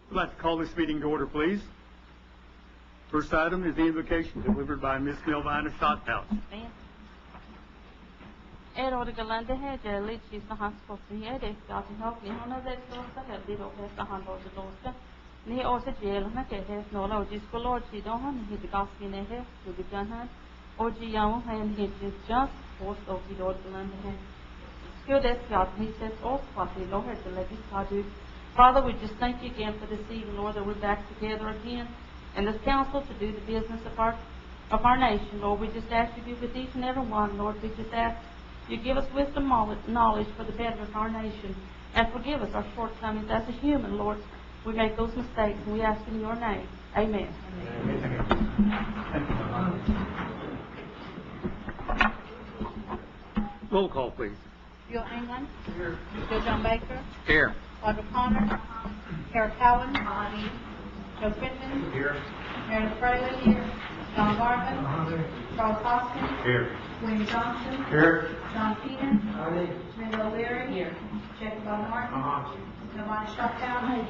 I'd like to call this meeting to order, please. First item is the invocation delivered by Miss Melvina Shothouse. Erorgalande hedge lichis na hanskosi ede skati nok ni hona de dosa heldi do hesta han do dosa ni osa jail na ke hes no lo jis ko lord si do han hit gaski ne he to be done han oji yamu han hit just post of the Erorgalande he skill des God he says all party lo her the lady sadu. Father, we just thank you again for this evening, Lord, that we're back together again in this council to do the business of our nation. Lord, we just ask you to be with each and every one. Lord, we just ask you give us wisdom, knowledge for the betterment of our nation, and forgive us our shortcomings as a human, Lord. We make those mistakes, and we ask in your name. Amen. Roll call, please. Bill England. Here. Bill John Baker. Here. Audra Connor. Kara Cowan. Joe Quinlan. Here. Meredith Fraley. Here. John Garvin. Charles Hoskins. Here. William Johnson. Here. John Keenan. Linda O'Leary. Here. Jacob L. Martin. Melvina Shothouse.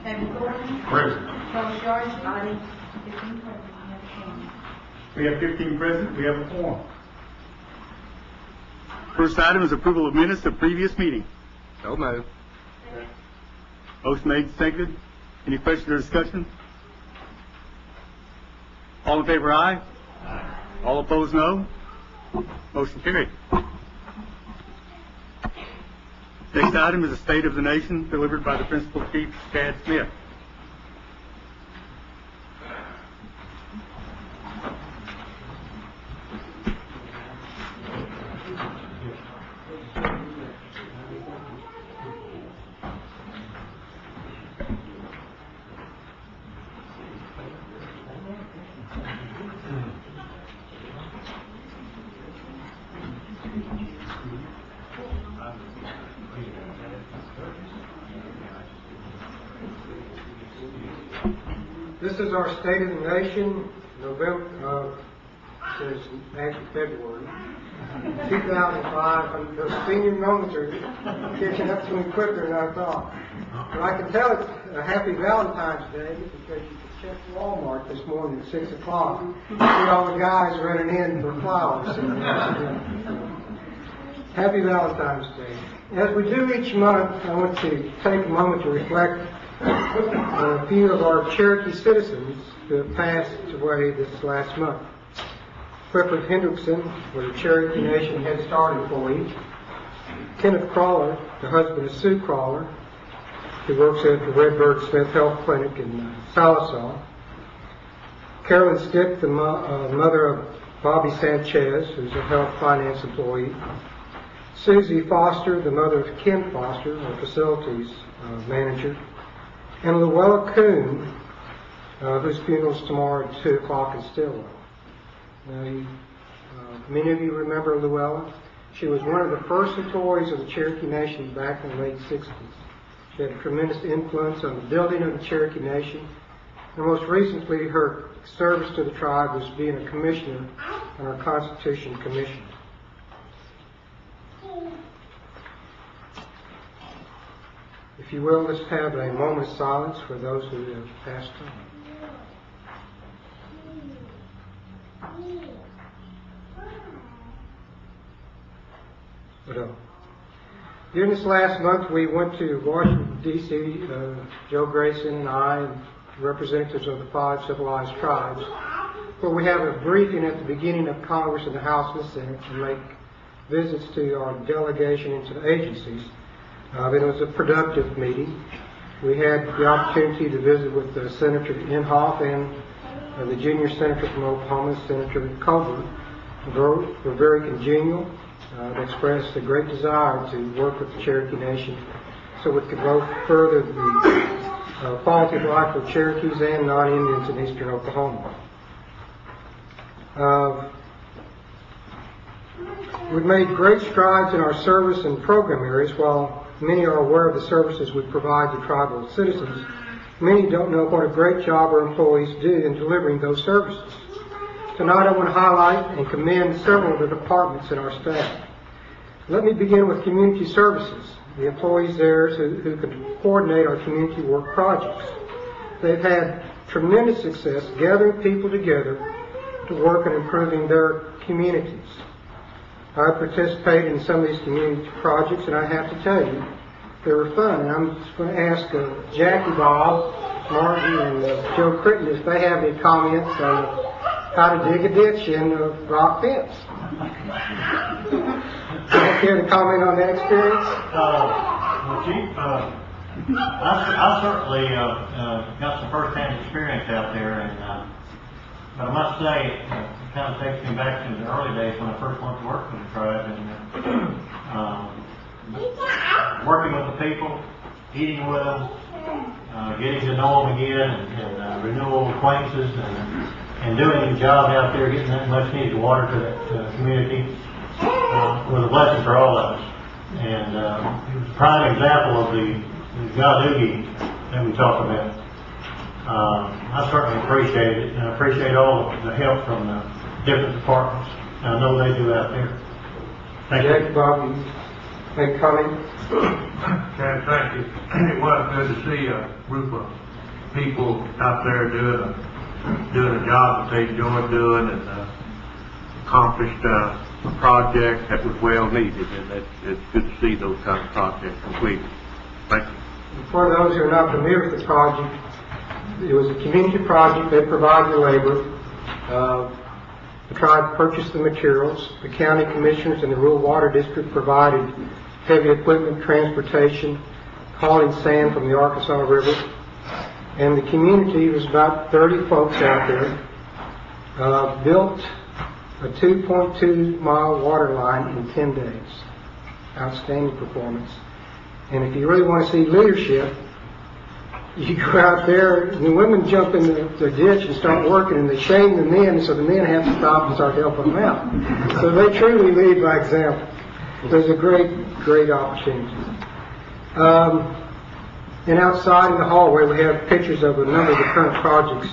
David Gordon. Present. Charles George. 15 present. We have 15 present. We have a quorum. First item is approval of minutes of previous meeting. So moved. Motion made, seconded. Any questions or discussion? All in favor, aye. Aye. All opposed, no. Motion carried. Next item is the State of the Nation, delivered by the Principal Chief, Chad Smith. This is our State of the Nation, November, since actually February 2005. Those senior moments are catching up to me quicker than I thought. But I can tell it's a happy Valentine's Day because you can check Walmart this morning at 6 o'clock. See all the guys running in for flowers. Happy Valentine's Day. As we do each month, I want to take a moment to reflect on a few of our Cherokee citizens who have passed away this last month. Clifford Hendrickson was a Cherokee Nation Head Start employee. Kenneth Crawler, the husband of Sue Crawler, who works at the Redbird Smith Health Clinic in Sallisaw. Carolyn Stick, the mother of Bobby Sanchez, who's a health finance employee. Susie Foster, the mother of Ken Foster, our facilities manager. And Luella Coon, whose funeral is tomorrow at 2 o'clock in Stillwell. Now, many of you remember Luella. She was one of the first employees of the Cherokee Nation back in the late 60s. She had a tremendous influence on the building of the Cherokee Nation. And most recently, her service to the tribe was being a commissioner on our Constitution Commission. If you will, let's have a moment of silence for those who have passed on. During this last month, we went to Washington, D.C., Joe Grayson and I, and representatives of the 5 civilized tribes, where we have a briefing at the beginning of Congress in the House and the Senate and make visits to our delegation into the agencies. It was a productive meeting. We had the opportunity to visit with Senator Inhofe and the junior senator from Oklahoma, Senator Coburn. Both were very congenial. They expressed a great desire to work with the Cherokee Nation so we could both further the quality of life for Cherokees and non-Indians in eastern Oklahoma. We've made great strides in our service and program areas. While many are aware of the services we provide to tribal citizens, many don't know what a great job our employees do in delivering those services. Tonight I want to highlight and commend several of the departments in our staff. Let me begin with community services, the employees there who can coordinate our community work projects. they've had tremendous success gathering people together to work on improving their communities. I participated in some of these community projects, and I have to tell you, they were fun. And I'm just going to ask Jackie, Bob, Margie, and Joe Critton if they have any comments on how to dig a ditch in a rock fence. You care to comment on that experience? Well, Chief, I certainly got some first-hand experience out there, and but I must say, it kind of takes me back to the early days when I first went to work for the tribe, and working with the people, eating with them, getting to know them again, and renewal acquaintances, and doing the job out there, getting that much needed water to that community was a blessing for all of us. And it was a prime example of the Gadugi that we talked about. I certainly appreciate it, and I appreciate all the help from the different departments. I know they do out there. Thank you. Bob, you make a comment? Okay, thank you. It was good to see a group of people out there doing a job that they enjoyed doing, and accomplished a project that was well needed, and it's good to see those kind of projects completed. Thank you. For those who are not familiar with the project, it was a community project. They provided the labor. The tribe purchased the materials. The county commissioners and the rural water district provided heavy equipment, transportation, hauling sand from the Arkansas River. And the community, was about 30 folks out there, built a 2.2-mile water line in 10 days. Outstanding performance. And if you really want to see leadership, you go out there, and the women jump in the ditch and start working, and they shame the men, so the men have to stop and start helping them out. So they truly lead by example. There's a great opportunity. And outside in the hallway, we have pictures of a number of the current projects.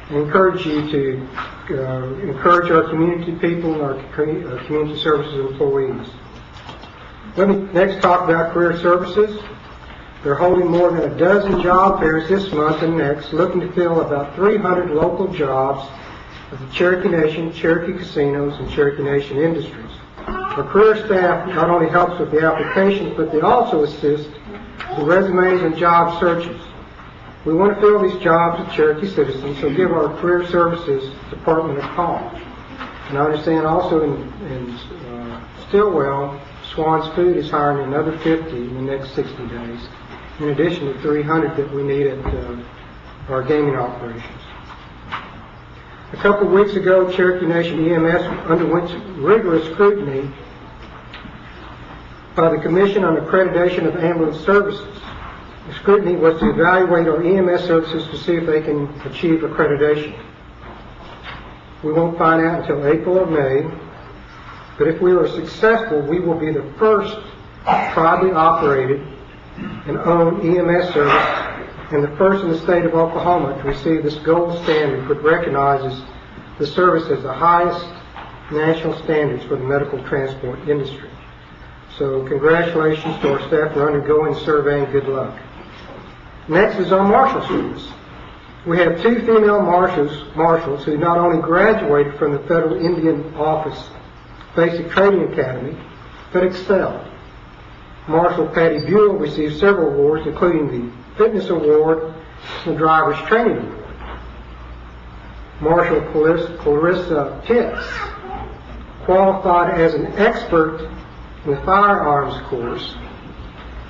I encourage you to encourage our community people and our community services employees. Let me next talk about career services. They're holding more than a dozen job fairs this month and next, looking to fill about 300 local jobs of the Cherokee Nation, Cherokee Casinos, and Cherokee Nation Industries. Our career staff not only helps with the applications, but they also assist with resumes and job searches. We want to fill these jobs with Cherokee citizens, so give our career services department a call. And I understand also in Stillwell, Swan's Food is hiring another 50 in the next 60 days, in addition to 300 that we need at our gaming operations. A couple of weeks ago, Cherokee Nation EMS underwent rigorous scrutiny by the Commission on Accreditation of Ambulance Services. The scrutiny was to evaluate our EMS services to see if they can achieve accreditation. We won't find out until April or May, but if we are successful, we will be the first privately operated and owned EMS service and the first in the state of Oklahoma to receive this gold standard, which recognizes the service as the highest national standards for the medical transport industry. So congratulations to our staff for undergoing the survey, and good luck. Next is our Marshal Service. We have 2 female marshals who not only graduated from the Federal Indian Office Basic Training Academy, but excelled. Marshal Patty Buell received several awards, including the Fitness Award and the Driver's Training Award. Marshal Clarissa Pitts qualified as an expert in the firearms course,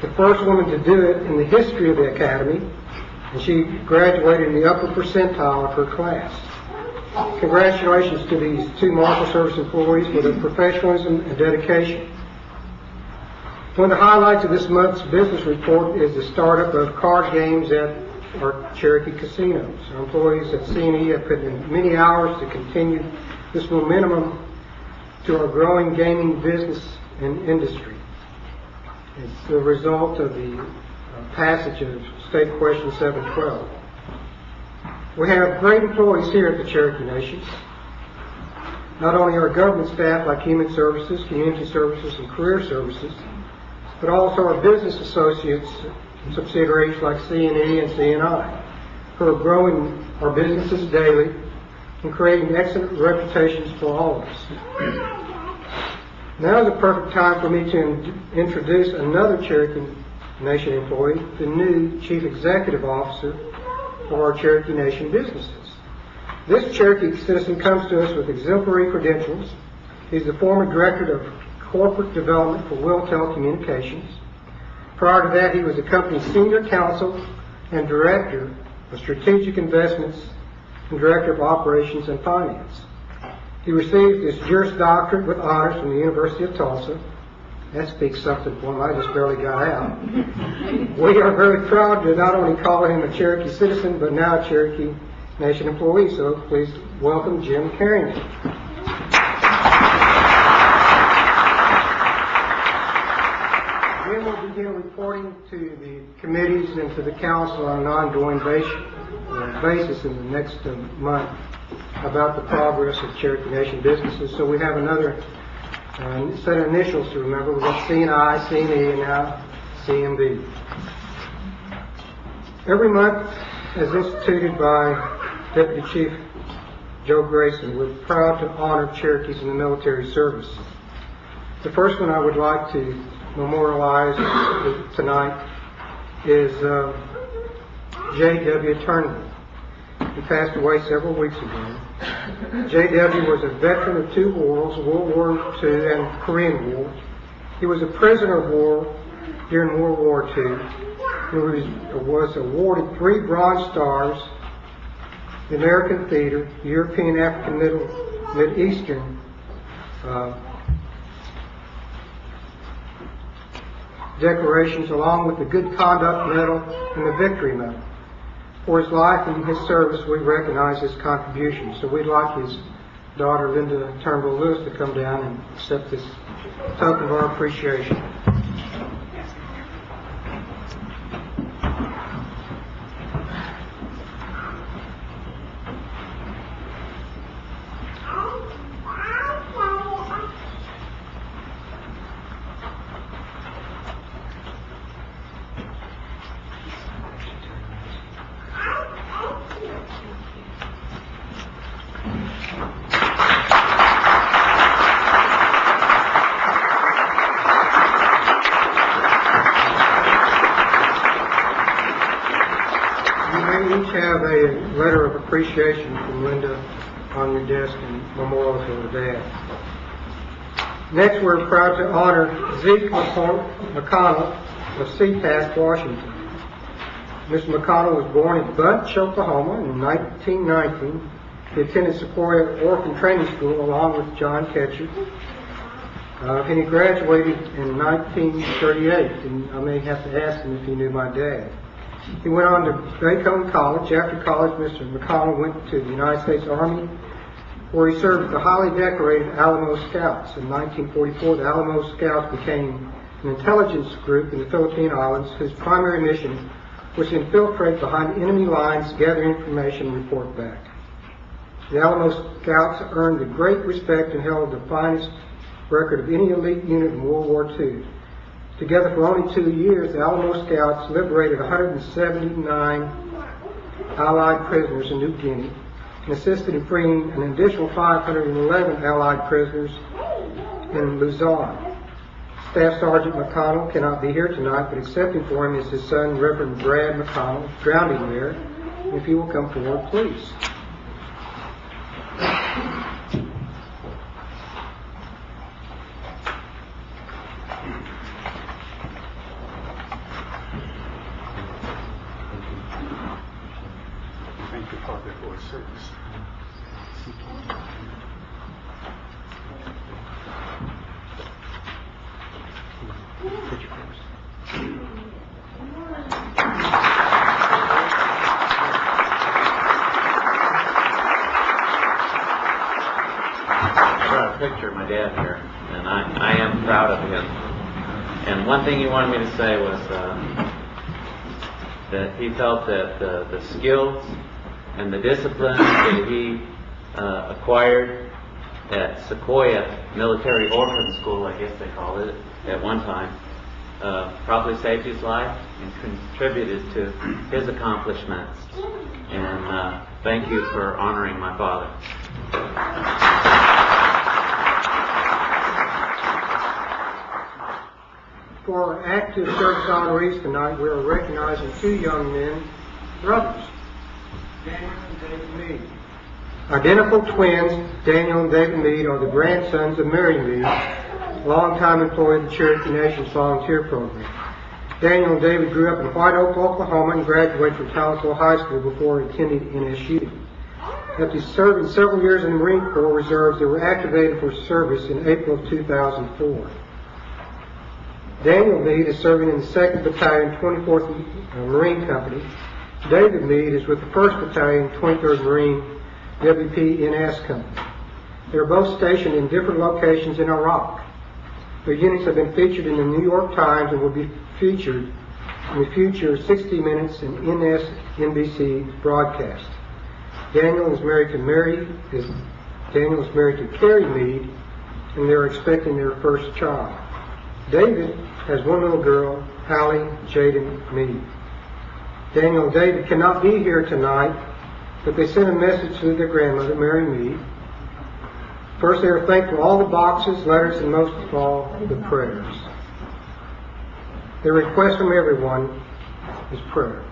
the first woman to do it in the history of the Academy, and she graduated in the upper percentile of her class. Congratulations to these 2 Marshal Service employees for their professionalism and dedication. One of the highlights of this month's business report is the startup of card games at our Cherokee casinos. Our employees at C&E have put in many hours to continue this momentum to our growing gaming business and industry. It's the result of the passage of State Question 712. We have great employees here at the Cherokee Nation. Not only our government staff like Human Services, Community Services, and Career Services, but also our business associates subsidiaries like C&E and C&I, who are growing our businesses daily and creating excellent reputations for all of us. Now is the perfect time for me to introduce another Cherokee Nation employee, the new Chief Executive Officer for our Cherokee Nation businesses. This Cherokee citizen comes to us with exemplary credentials. He's the former Director of Corporate Development for Will Telecommunications. Prior to that, he was the company's Senior Counsel and Director of Strategic Investments and Director of Operations and Finance. He received his Juris Doctorate with honors from the University of Tulsa. That speaks something for him. I just barely got out. We are very proud to not only call him a Cherokee citizen, but now a Cherokee Nation employee. So please welcome Jim Carrington. Jim will begin reporting to the committees and to the council on an ongoing basis in the next month about the progress of Cherokee Nation businesses. So we have another set of initials to remember. We've got C&I, C&E, and now CMB. Every month, as instituted by Deputy Chief Joe Grayson, we're proud to honor Cherokees in the military service. The first one I would like to memorialize tonight is J.W. Turnbull. He passed away several weeks ago. J.W. was a veteran of two wars, World War II and Korean War. He was a prisoner of war during World War II. He was awarded 3 Bronze Stars, the American Theater, European, African, Mid-Eastern decorations, along with the Good Conduct Medal and the Victory Medal. For his life and his service, we recognize his contributions. So we'd like his daughter, Linda Turnbull Lewis, to come down and accept this token of our appreciation. Have a letter of appreciation from Linda on your desk and memorial to her dad. Next, we're proud to honor Zeke McConnell of Seatask, Washington. Mr. McConnell was born in Bunch, Oklahoma in 1919. He attended Sequoia Orphan Training School along with John Ketcher. And he graduated in 1938, and I may have to ask him if he knew my dad. He went on to Bacone College. After college, Mr. McConnell went to the United States Army, where he served with the highly decorated Alamo Scouts. In 1944, the Alamo Scouts became an intelligence group in the Philippine Islands whose primary mission was to infiltrate behind enemy lines, gather information, and report back. The Alamo Scouts earned the great respect and held the finest record of any elite unit in World War II. Together for only 2 years, the Alamo Scouts liberated 179 Allied prisoners in New Guinea and assisted in freeing an additional 511 Allied prisoners in Luzon. Staff Sergeant McConnell cannot be here tonight, but accepting for him is his son, Reverend Brad McConnell, drowning there. If you will come forward, please. Picture of my dad here, and I am proud of him. And one thing he wanted me to say was that he felt that the skills and the discipline that he acquired at Sequoia Military Orphan School, I guess they called it at one time, probably saved his life and contributed to his accomplishments. And thank you for honoring my father. For our active service honorees tonight, we are recognizing two young men, brothers, Daniel and David Meade. Identical twins, Daniel and David Meade are the grandsons of Mary Meade, longtime employee of the Cherokee Nation's volunteer program. Daniel and David grew up in White Oak, Oklahoma, and graduated from Townsville High School before attending NSU. After serving several years in the Marine Corps Reserves, they were activated for service in April of 2004. Daniel Meade is serving in the 2nd Battalion, 24th Marine Company. David Meade is with the 1st Battalion, 23rd Marine WPNS Company. They are both stationed in different locations in Iraq. Their units have been featured in the New York Times and will be featured in the future 60 Minutes and NBC broadcast. Daniel is married to Carrie Meade, and they are expecting their first child. David has one little girl, Hallie Jaden Meade. Daniel and David cannot be here tonight, but they sent a message to their grandmother, Mary Meade. First, they are thankful for all the boxes, letters, and most of all, the prayers. Their request from everyone is prayer.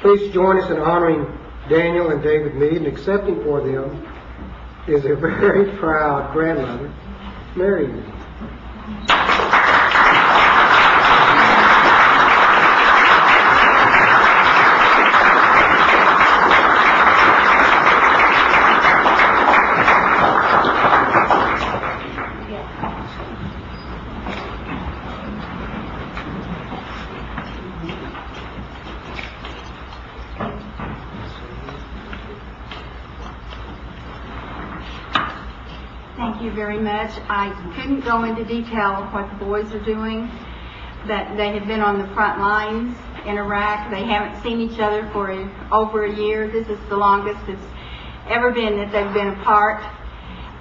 Please join us in honoring Daniel and David Meade, and accepting for them is their very proud grandmother, Mary Meade. Thank you very much. I couldn't go into detail of what the boys are doing, but they have been on the front lines in Iraq. They haven't seen each other for over a year. This is the longest it's ever been that they've been apart.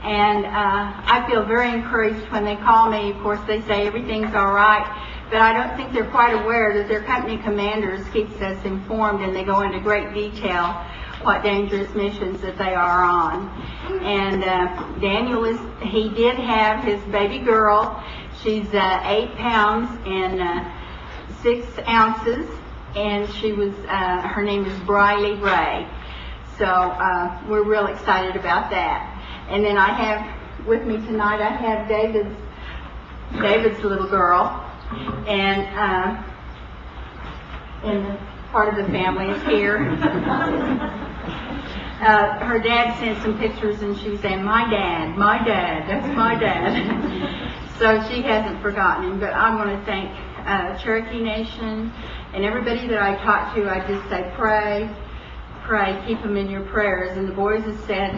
And I feel very encouraged when they call me. Of course, they say everything's all right, but I don't think they're quite aware that their company commanders keeps us informed, and they go into great detail what dangerous missions that they are on. And Daniel he did have his baby girl. She's 8 pounds and 6 ounces, and she was her name is Briley Ray. So we're real excited about that. And then I have with me tonight, I have David's little girl, and part of the family is here. Her dad sent some pictures, and she was saying, my dad, that's my dad. So she hasn't forgotten him. But I want to thank Cherokee Nation and everybody that I talked to. I just say pray, keep them in your prayers. And the boys have said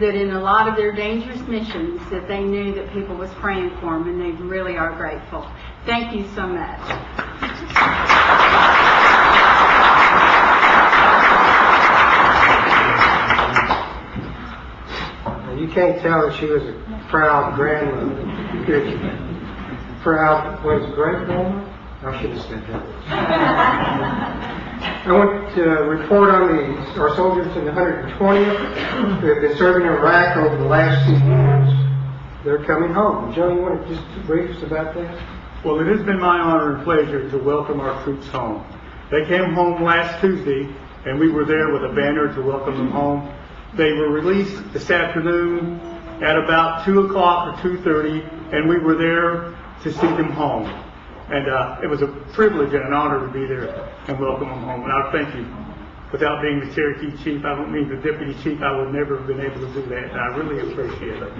that in a lot of their dangerous missions that they knew that people was praying for them, and they really are grateful. Thank you so much. You can't tell that she was a proud grandmother. Proud, what is it, great-grandma? I should have said that. I want to report on our soldiers in the 120th who have been serving in Iraq over the last 2 years. They're coming home. Joe, you want to just brief us about that? Well, it has been my honor and pleasure to welcome our troops home. They came home last Tuesday, and we were there with a banner to welcome them home. They were released this afternoon at about 2 o'clock or 2:30, and we were there to see them home. And it was a privilege and an honor to be there and welcome them home. And I thank you. Without being the Cherokee chief, I don't mean the deputy chief, I would never have been able to do that. And I really appreciate it.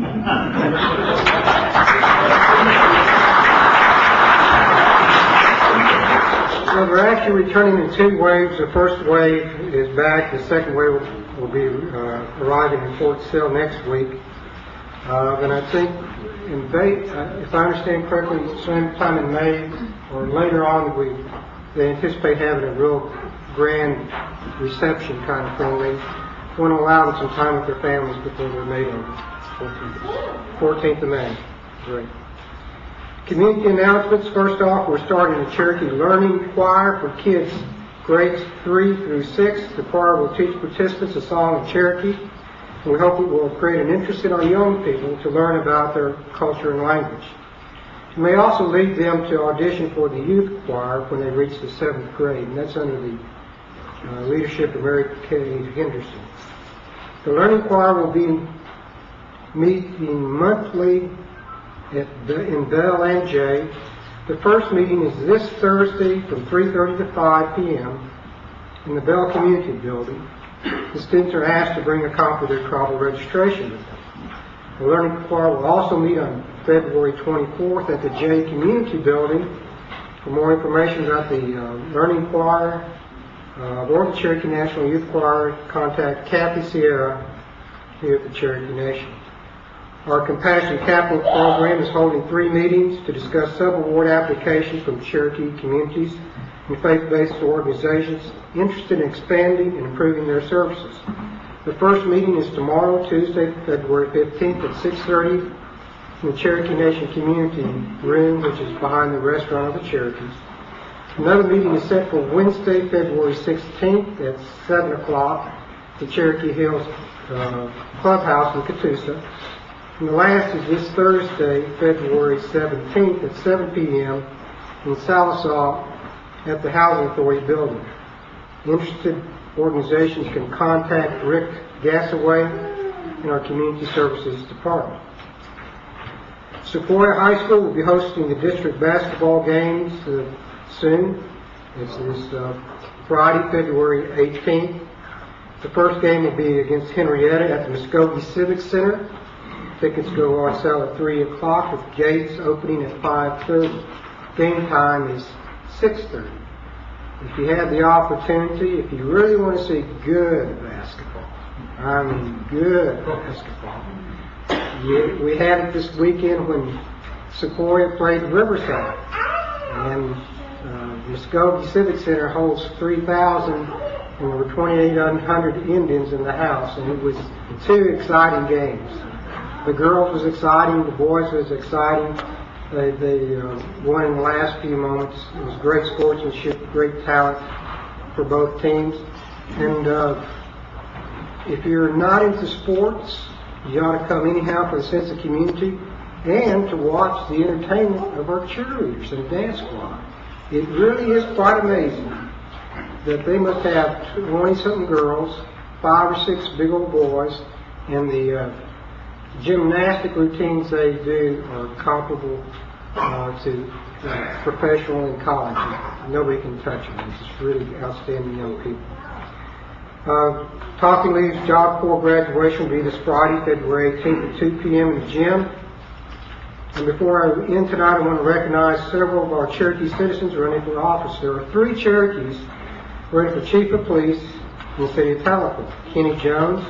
Well, they're actually returning in 2 waves. The first wave is back. The second wave will be arriving in Fort Sill next week. And I think if I understand correctly, sometime in May or later on, they anticipate having a real grand reception kind of thing. They want to allow them some time with their families before they're made on 14th of May. Great. Community announcements. First off, we're starting a Cherokee Learning Choir for kids grades 3 through 6. The choir will teach participants a song in Cherokee, and we hope it will create an interest in our young people to learn about their culture and language. It may also lead them to audition for the youth choir when they reach the 7th grade, and that's under the leadership of Mary Kay Henderson. The Learning Choir will be meeting monthly in Bell and J. The first meeting is this Thursday from 3:30 to 5 p.m. in the Bell Community Building. The students are asked to bring a copy of their tribal registration with them. The Learning Choir will also meet on February 24th at the J Community Building. For more information about the Learning Choir or the Cherokee National Youth Choir, contact Kathy Sierra here at the Cherokee Nation. Our Compassion Capital Program is holding 3 meetings to discuss sub-award applications from Cherokee communities and faith-based organizations interested in expanding and improving their services. The first meeting is tomorrow, Tuesday, February 15th at 6:30 in the Cherokee Nation Community Room, which is behind the restaurant of the Cherokees. Another meeting is set for Wednesday, February 16th at 7 o'clock at the Cherokee Hills Clubhouse in Catoosa. And the last is this Thursday, February 17th at 7 p.m. in Salisaw at the Housing Authority building. Interested organizations can contact Rick Gassaway in our Community Services Department. Sequoia High School will be hosting the district basketball games soon. This is Friday, February 18th. The first game will be against Henrietta at the Muskogee Civic Center. Tickets go on sale at 3 o'clock with gates opening at 5:30. Game time is 6:30. If you have the opportunity, if you really want to see good basketball, I mean good basketball, we had it this weekend when Sequoia played Riverside. And Muskogee Civic Center holds 3,000, and there were 2,800 Indians in the house, and it was 2 exciting games. The girls was exciting, the boys was exciting. They won in the last few moments. It was great sportsmanship, great talent for both teams. And if you're not into sports, you ought to come anyhow for a sense of community and to watch the entertainment of our cheerleaders and dance squad. It really is quite amazing that they must have 20-something girls, 5 or 6 big old boys, and the gymnastic routines they do are comparable to professional and college. Nobody can touch them. It's just really outstanding young people. Talking Leaves Job Corps graduation will be this Friday, February 18th at 2 p.m. in the gym. And before I end tonight, I want to recognize several of our Cherokee citizens running for office. There are 3 Cherokees running for Chief of Police in the city of Tahlequah: Kenny Jones,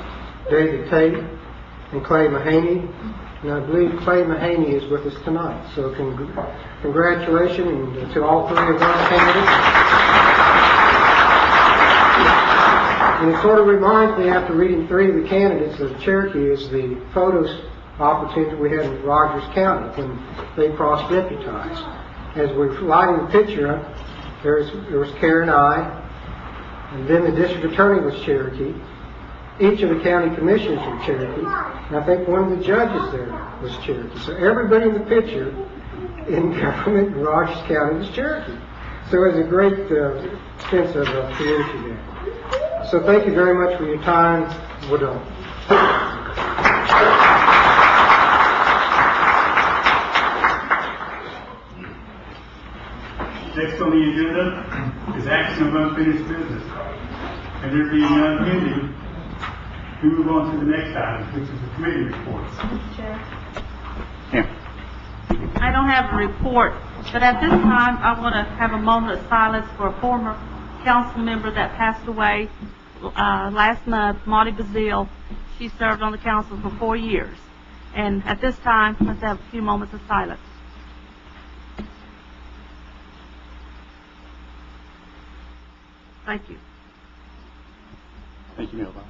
David Tate, and Clay Mahaney. And I believe Clay Mahaney is with us tonight. So congratulations to all 3 of those candidates. And it sort of reminds me, after reading 3 of the candidates of Cherokee, is the photos opportunity we had in Rogers County when they cross-deputized. As we're lighting the picture up, there was Karen and I, and then the district attorney was Cherokee. Each of the county commissioners were Cherokee, and I think one of the judges there was Cherokee. So everybody in the picture in government in Rogers County was Cherokee. So it was a great sense of community there. So thank you very much for your time. We're done. Next on the agenda is action of unfinished business. And there being none pending, we move on to the next item, which is the committee reports. Mr. Chair. Yeah. I don't have a report, but at this time, I want to have a moment of silence for a former council member that passed away last month, Marty Bazile. She served on the council for 4 years. And at this time, let's have a few moments of silence. Thank you. Thank you, Melba.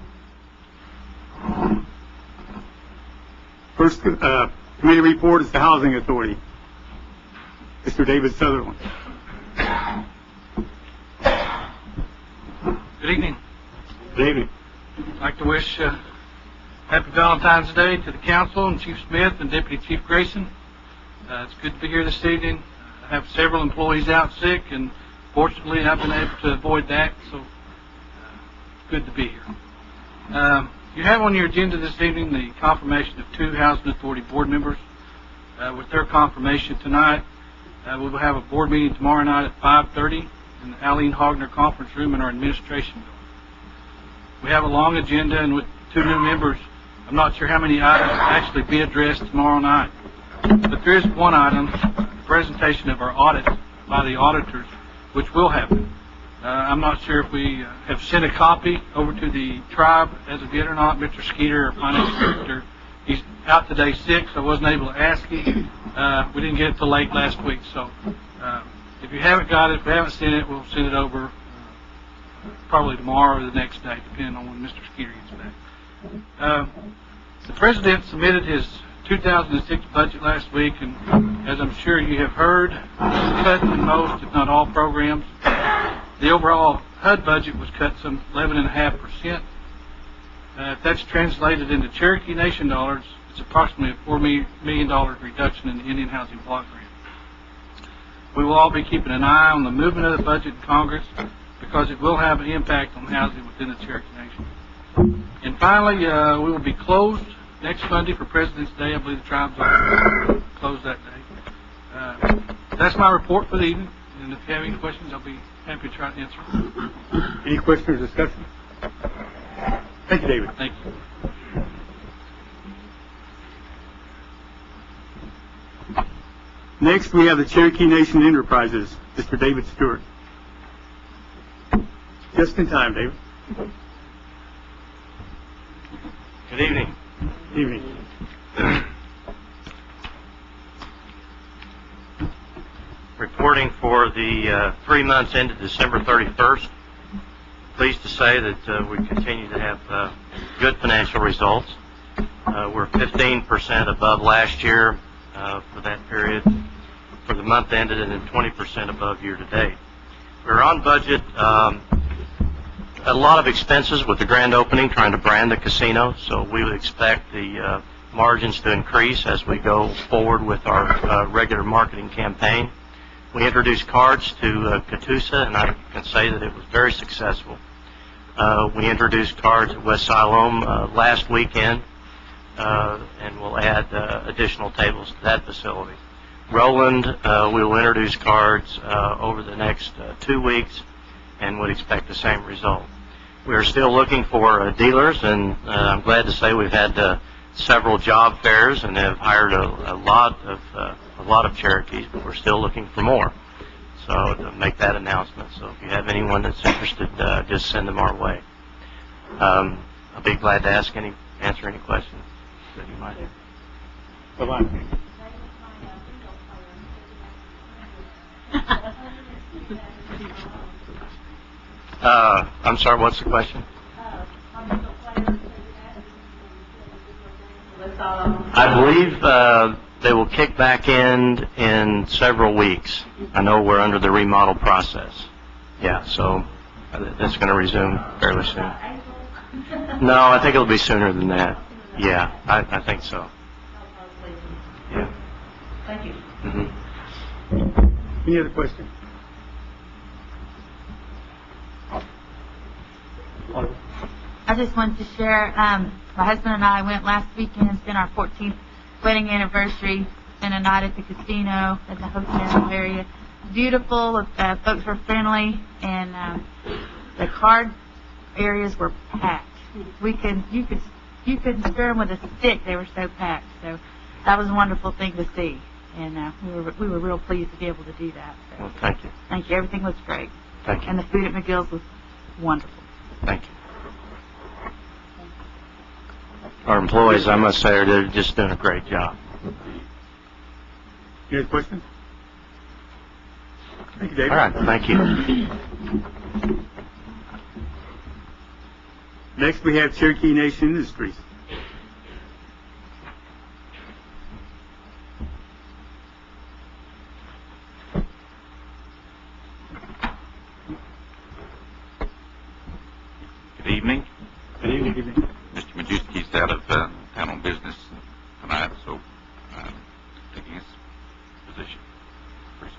First committee report is the Housing Authority. Mr. David Sutherland. Good evening. David. I'd like to wish Happy Valentine's Day to the council and Chief Smith and Deputy Chief Grayson. It's good to be here this evening. I have several employees out sick, and fortunately I've been able to avoid that, so it's good to be here. You have on your agenda this evening the confirmation of 2 Housing Authority board members. With their confirmation tonight, we will have a board meeting tomorrow night at 5:30 in the Aline Hogner Conference Room in our administration building. We have a long agenda, and with 2 new members, I'm not sure how many items will actually be addressed tomorrow night. But there is one item, the presentation of our audit by the auditors, which will happen. I'm not sure if we have sent a copy over to the tribe as of yet or not. Mr. Skeeter, our finance director, he's out today sick, so I wasn't able to ask him. We didn't get it till late last week, so if you haven't got it, if we haven't sent it, we'll send it over probably tomorrow or the next day, depending on when Mr. Skeeter gets back. The President submitted his 2006 budget last week, and as I'm sure you have heard, cut in most, if not all, programs. The overall HUD budget was cut some 11.5%. If that's translated into Cherokee Nation dollars, it's approximately a $4 million reduction in the Indian Housing Block Grant. We will all be keeping an eye on the movement of the budget in Congress because it will have an impact on housing within the Cherokee Nation. And finally, we will be closed next Monday for President's Day. I believe the tribes will close that day. That's my report for the evening, and if you have any questions, I'll be happy to try to answer them. Any questions or discussion? Thank you, David. Thank you. Next, we have the Cherokee Nation Enterprises, Mr. David Stewart. Just in time, David. Good evening. Evening. Reporting for the 3 months ended December 31st. Pleased to say that we continue to have good financial results. We're 15% above last year for that period for the month ended, and then 20% above year to date. We're on budget. A lot of expenses with the grand opening, trying to brand the casino, so we would expect the margins to increase as we go forward with our regular marketing campaign. We introduced cards to Catoosa, and I can say that it was very successful. We introduced cards at West Siloam last weekend, and we'll add additional tables to that facility. Roland, we will introduce cards over the next 2 weeks, and would expect the same result. We are still looking for dealers, and I'm glad to say we've had several job fairs and have hired a lot of Cherokees, but we're still looking for more. So to make that announcement. So if you have anyone that's interested, just send them our way. I'll be glad to answer any questions that you might have. Bye-bye. I'm sorry, what's the question? I believe they will kick back in several weeks. I know we're under the remodel process. Yeah, so that's going to resume fairly soon. No, I think it'll be sooner than that. Yeah, I think so. Yeah. Thank you. Any other questions? I just wanted to share, my husband and I went last weekend. It's been our 14th wedding anniversary. Spent a night at the casino at the hotel area. Beautiful, folks were friendly, and the card areas were packed. You couldn't stir them with a stick. They were so packed. So that was a wonderful thing to see, and we were real pleased to be able to do that. So, well, thank you. Thank you. Everything was great. Thank you. And the food at McGill's was wonderful. Thank you. Our employees, I must say, they're just doing a great job. Any other questions? Thank you, David. All right, thank you. Next, we have Cherokee Nation Industries.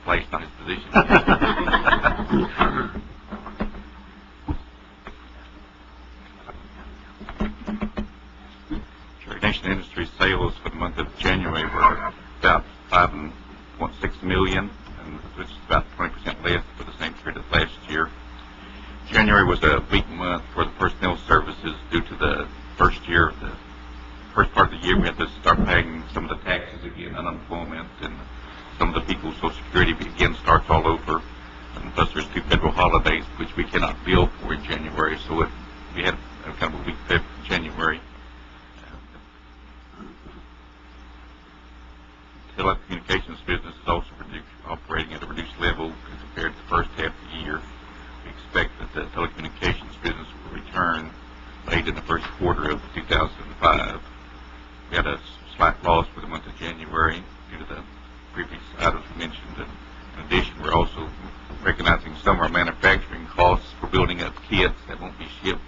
replaced on his position. Cherokee Industries sales for the month of January were about $5.6 million, which is about 20% less for the same period of last year. January was a weak month for the personnel services due to the first part of the year we had to start paying some of the taxes again, unemployment, and some of the people's Social Security again starts all over. And plus there's 2 federal holidays which we cannot bill for in January, so we had kind of a weak January. Telecommunications business is also operating at a reduced level compared to the first half of the year. We expect that the telecommunications business will return late in the first quarter of 2005. We had a slight loss for the month of January due to the previous items mentioned. And in addition, we're also recognizing some of our manufacturing costs for building up kits that won't be shipped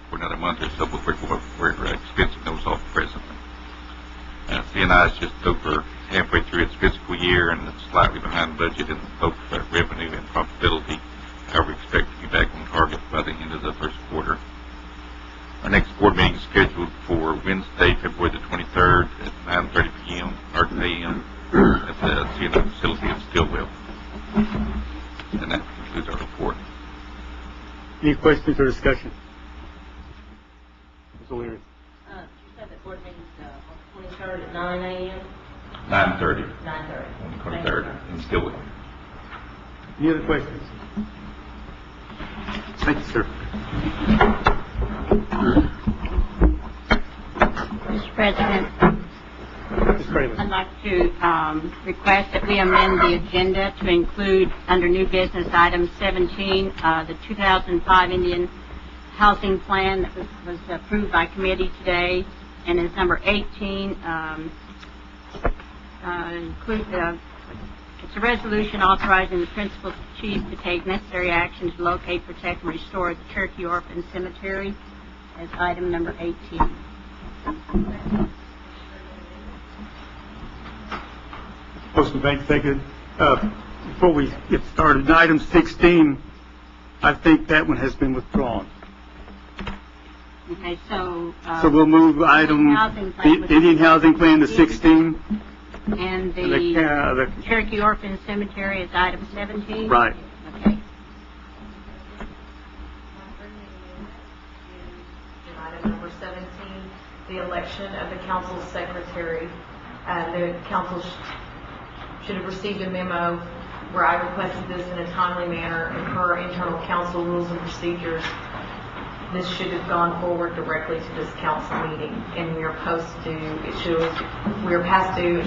for another month or so, but we're expensing those off presently. CNI is just over halfway through its fiscal year and it's slightly behind budget in both revenue and profitability. However, we expect to be back on target by the end of the first quarter. Our next board meeting is scheduled for Wednesday, February the 23rd at 9:30 p.m. or a.m. at the CNI facility in Stillwell. And that concludes our report. Any questions or discussion? Ms. O'Leary. You said the board meeting's on the 23rd at 9 a.m.? 9:30. 9:30. On the 23rd in Stillwell. Any other questions? Thank you, sir. Mr. President, Ms. Craven. I'd like to request that we amend the agenda to include under new business item 17, the 2005 Indian Housing Plan that was approved by committee today, and is number 18. It's a resolution authorizing the principal chief to take necessary action to locate, protect, and restore the Cherokee Orphan Cemetery as item number 18. Motion made, seconded. Before we get started, item 16, I think that one has been withdrawn. Okay, so we'll move item, the Indian Housing Plan to 16. And the Cherokee Orphan Cemetery is item 17? Right. Okay. Item number 17, the election of the council secretary. The council should have received a memo where I requested this in a timely manner and per internal council rules and procedures. This should have gone forward directly to this council meeting, and we are past due. It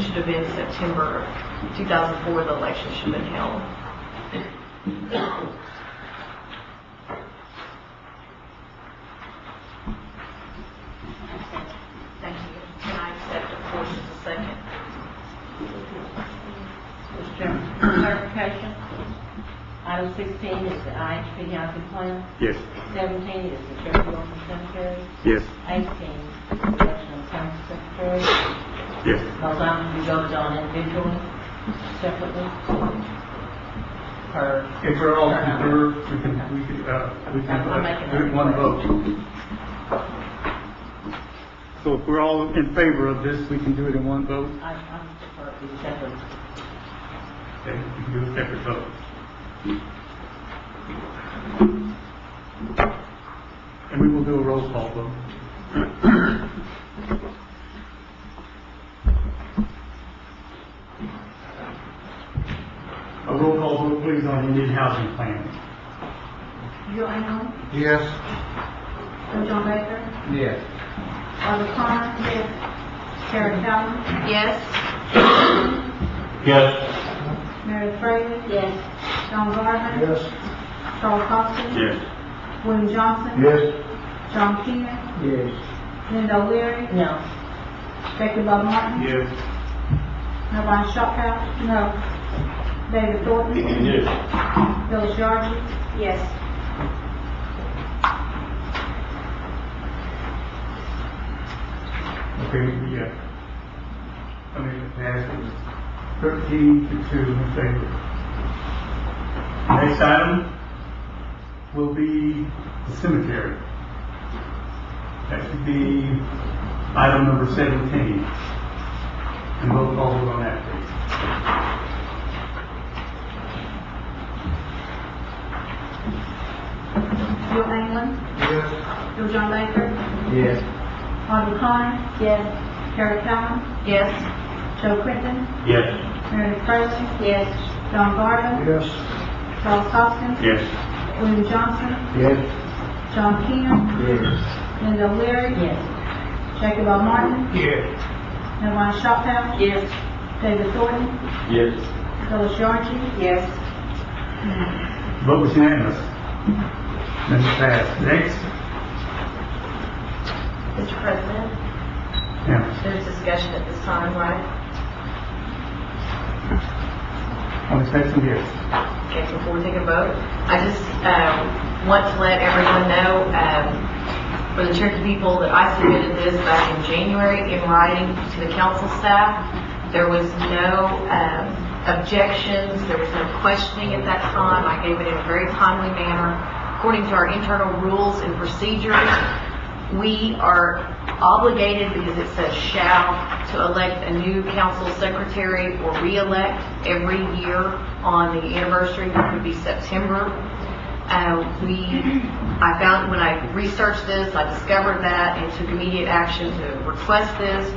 should have been September of 2004. The election should have been held. Thank you. Can I accept a portion of a second? Mr. Chairman, clarification. Item 16 is the IHP housing plan. Yes. 17 is the Cherokee Orphan Cemetery. Yes. 18 is the election of the council secretary. Yes. Those items we voted on individually, separately. If we're all concerned, we can do it one vote. So if we're all in favor of this, we can do it in one vote? I prefer it to be separate. Okay, we can do a separate vote. And we will do a roll call vote. A roll call vote, please, on the Indian Housing Plan. Joe Allen, Yes. John Baker, Yes. Barbara Connor, yes. Sarah Calvin, Yes. Yes. Mary Fraser, Yes. John Gardner, Yes. Charles Costa, Yes. William Johnson, Yes. John Keenan, Yes. Linda O'Leary, No. Becky Bob Martin, Yes. Melvin Shophouse, no. David Thornton, Yes. Phyllis Yardley, yes. Okay, yeah. I mean, it passes. 13 to 2 in favor. Next item will be the cemetery. That should be item number 17. And roll call vote on that, please. Bill England, Yes. Bill John Baker, Yes. Audrey Connor, yes. Carol Callen, Yes. Joe Crittenden, Yes. Meredith Presley, yes. John Garland, Yes. Charles Hopkins, Yes. William Johnson, Yes. John Keener, Yes. Linda Leary, Yes. Jacob L. Martin, Yes. Evelyn Shophouse, Yes. David Thornton, Yes. Phyllis Yarchi, Yes. Vote was unanimous. Member passed. Next. Mr. President, Yeah. there's discussion at this time, right? On the section, yes. Okay, before we take a vote, I just want to let everyone know, for the Cherokee people, that I submitted this back in January in writing to the council staff. There was no objections, there was no questioning at that time. I gave it in a very timely manner. According to our internal rules and procedures, we are obligated, because it says shall, to elect a new council secretary or re-elect every year on the anniversary, which would be September. I found when I researched this, I discovered that and took immediate action to request this,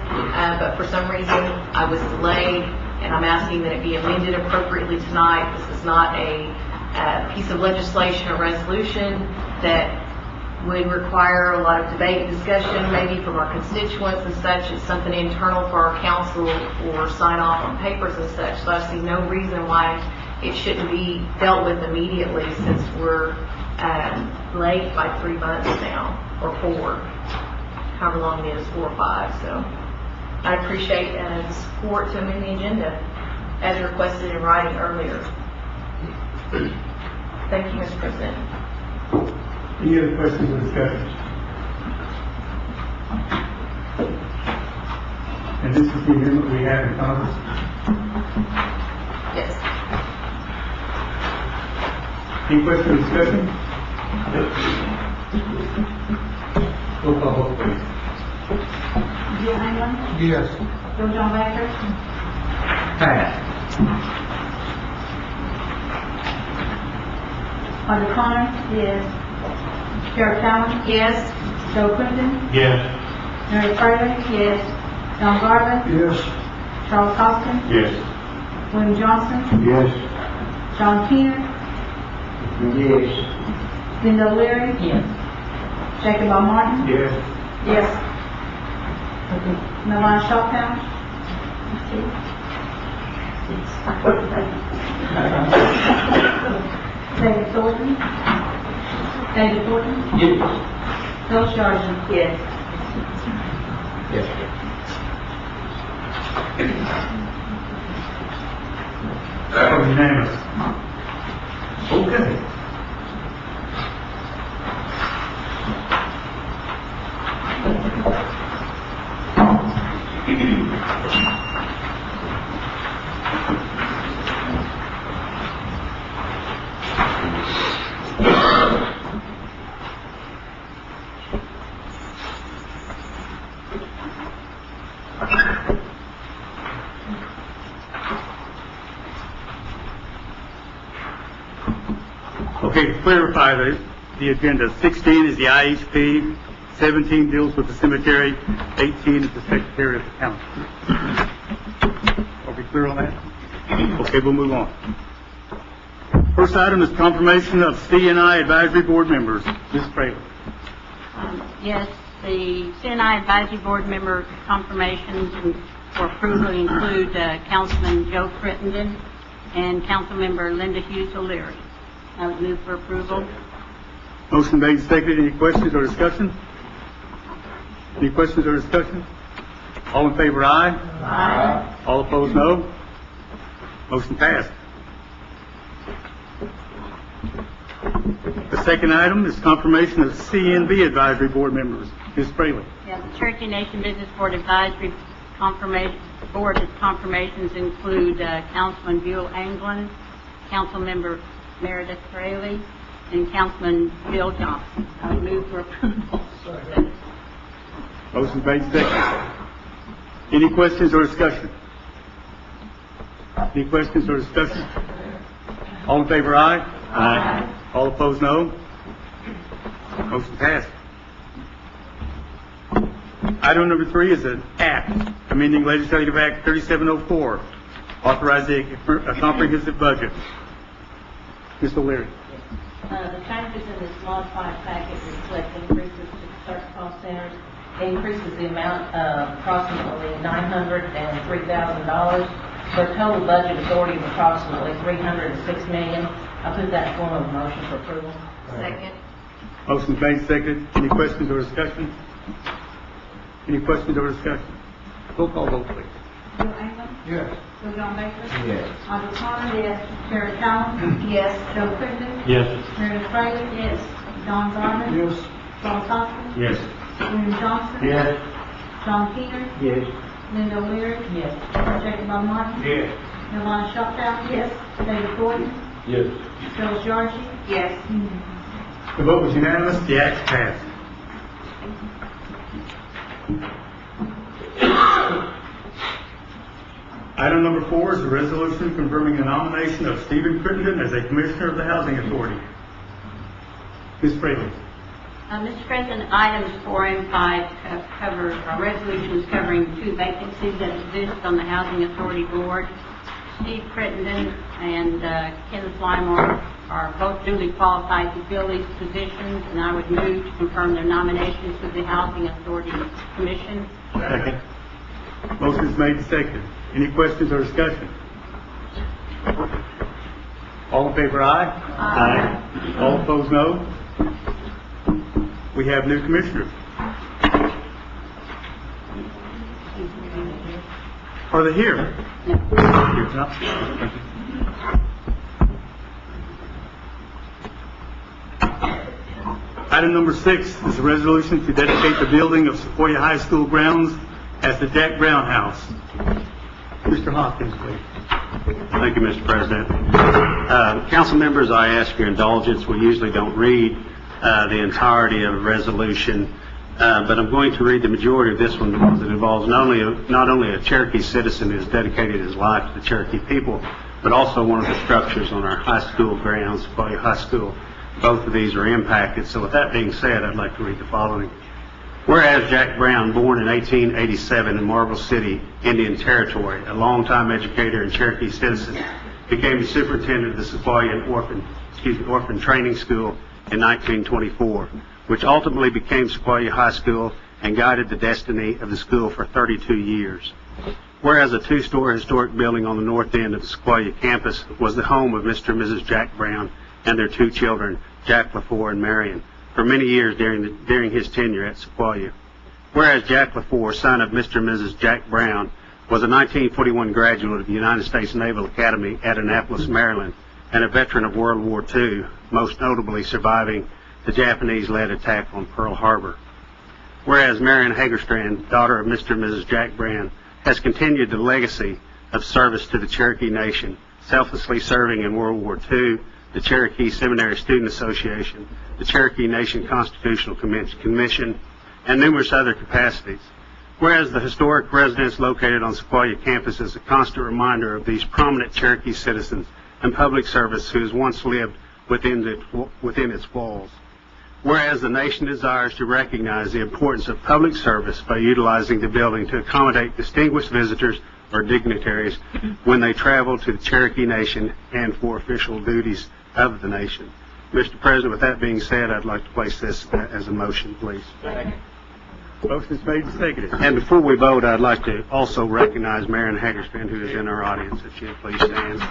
but for some reason I was delayed, and I'm asking that it be amended appropriately tonight. This is not a piece of legislation or resolution that would require a lot of debate and discussion, maybe from our constituents and such. It's something internal for our council or sign off on papers and such. So I see no reason why it shouldn't be dealt with immediately, since we're late by 3 months now, or 4, however long it is, 4 or 5. So I appreciate the support to amend the agenda as requested in writing earlier. Thank you, Mr. President. Any other questions or discussion? And this is the amendment we have in Congress. Yes. Any questions or discussion? Roll call vote, please. Bill England, Yes. Bill John Baker, Passed. Audrey Connor, yes. Carol Callen, Yes. Joe Crittenden, Yes. Mary Fraley, yes. John Garland, Yes. Charles Hopkins, Yes. William Johnson, Yes. John Keener, Yes. Linda Leary, Yes. Jacob L. Martin, Yes. yes. Evelyn Shophouse, David Thornton, Yes. Phyllis Yarchi, yes. Yes. That was unanimous. Okay. Okay, to clarify the agenda, 16 is the IHP, 17 deals with the cemetery, 18 is the secretary of the council. Are we clear on that? Okay, we'll move on. First item is confirmation of CNI advisory board members. Ms. Fraley. Yes, the CNI Advisory Board member confirmations for approval include Councilman Joe Crittenden and Councilmember Linda Hughes O'Leary. I would move for approval. Motion made and seconded. Any questions or discussion? Any questions or discussion? All in favor, aye. Aye. All opposed, no. Motion passed. The second item is confirmation of CNB advisory board members. Ms. Fraley. Yeah, the Cherokee Nation Business Board Advisory confirmation Board confirmations include Councilman Buell Anglin, Councilmember Meredith Fraley, and Councilman Bill Johnson. I would move for approval. Motion made, second. Any questions or discussion? Any questions or discussion? All in favor, aye? Aye. All opposed, no? Motion passed. Item number 3 is an act amending Legislative Act 3704, authorizing a comprehensive budget. Ms. O'Leary. The changes in this modified packet reflect increases to certain cost centers. It increases the amount of approximately $903,000 for a total budget authority of approximately $306 million. I put that in form of a motion for approval. Second. Motion made, second. Any questions or discussion? Any questions or discussion? Roll call vote, please. Bill Anglin? Yes. Bill John Baker? Yes. Audrey Carter? Yes. Terry Collins? Yes. Joe Quigley? Yes. Meredith Fraley? Yes. Don Garber? Yes. Charles Hoskins? Yes. William Johnson? Yes. John Keener? Yes. Linda O'Leary? Yes. Jacob Bob Martin? Yes. Yolanda Shoptaw? Yes. David Gordon? Yes. Phyllis Yarchi? Yes. The vote was unanimous. The act passed. Item number 4 is a resolution confirming the nomination of Stephen Crittenden as a Commissioner of the Housing Authority. Ms. Fraley. Mr. President, items 4 and 5 cover resolutions covering 2 vacancies that exist on the Housing Authority Board. Steve Crittenden and Kenneth Lymore are both duly qualified to fill these positions, and I would move to confirm their nominations to the Housing Authority Commission. Second. Motion is made and seconded. Any questions or discussion? All in favor, aye? Aye. All opposed, no? We have new commissioners. Are they here? Item number 6 is a resolution to dedicate the building of Sequoia High School grounds as the Jack Brown House. Mr. Hopkins, please. Thank you, Mr. President. Council members, I ask your indulgence. We usually don't read the entirety of a resolution, but I'm going to read the majority of this one because it involves not only a Cherokee citizen who has dedicated his life to the Cherokee people, but also one of the structures on our high school grounds, Sequoia High School. Both of these are impacted. So with that being said, I'd like to read the following. Whereas Jack Brown, born in 1887 in Marble City, Indian Territory, a longtime educator and Cherokee citizen, became the superintendent of the Sequoia Orphan Training School in 1924, which ultimately became Sequoia High School and guided the destiny of the school for 32 years. Whereas a 2-story historic building on the north end of the Sequoia campus was the home of Mr. and Mrs. Jack Brown and their 2 children, Jack LaFour and Marion, for many years during his tenure at Sequoia. Whereas Jack LaFour, son of Mr. and Mrs. Jack Brown, was a 1941 graduate of the United States Naval Academy at Annapolis, Maryland, and a veteran of World War II, most notably surviving the Japanese-led attack on Pearl Harbor. Whereas Marion Hagerstrand, daughter of Mr. and Mrs. Jack Brown, has continued the legacy of service to the Cherokee Nation, selflessly serving in World War II, the Cherokee Seminary Student Association, the Cherokee Nation Constitutional Commission, and numerous other capacities. Whereas the historic residence located on Sequoia campus is a constant reminder of these prominent Cherokee citizens and public service who has once lived within its walls. Whereas the nation desires to recognize the importance of public service by utilizing the building to accommodate distinguished visitors or dignitaries when they travel to the Cherokee Nation and for official duties of the nation. Mr. President, with that being said, I'd like to place this as a motion, please. Motion is made and seconded. And before we vote, I'd like to also recognize Marion Hagerstrand, who is in our audience. If she'll please stand.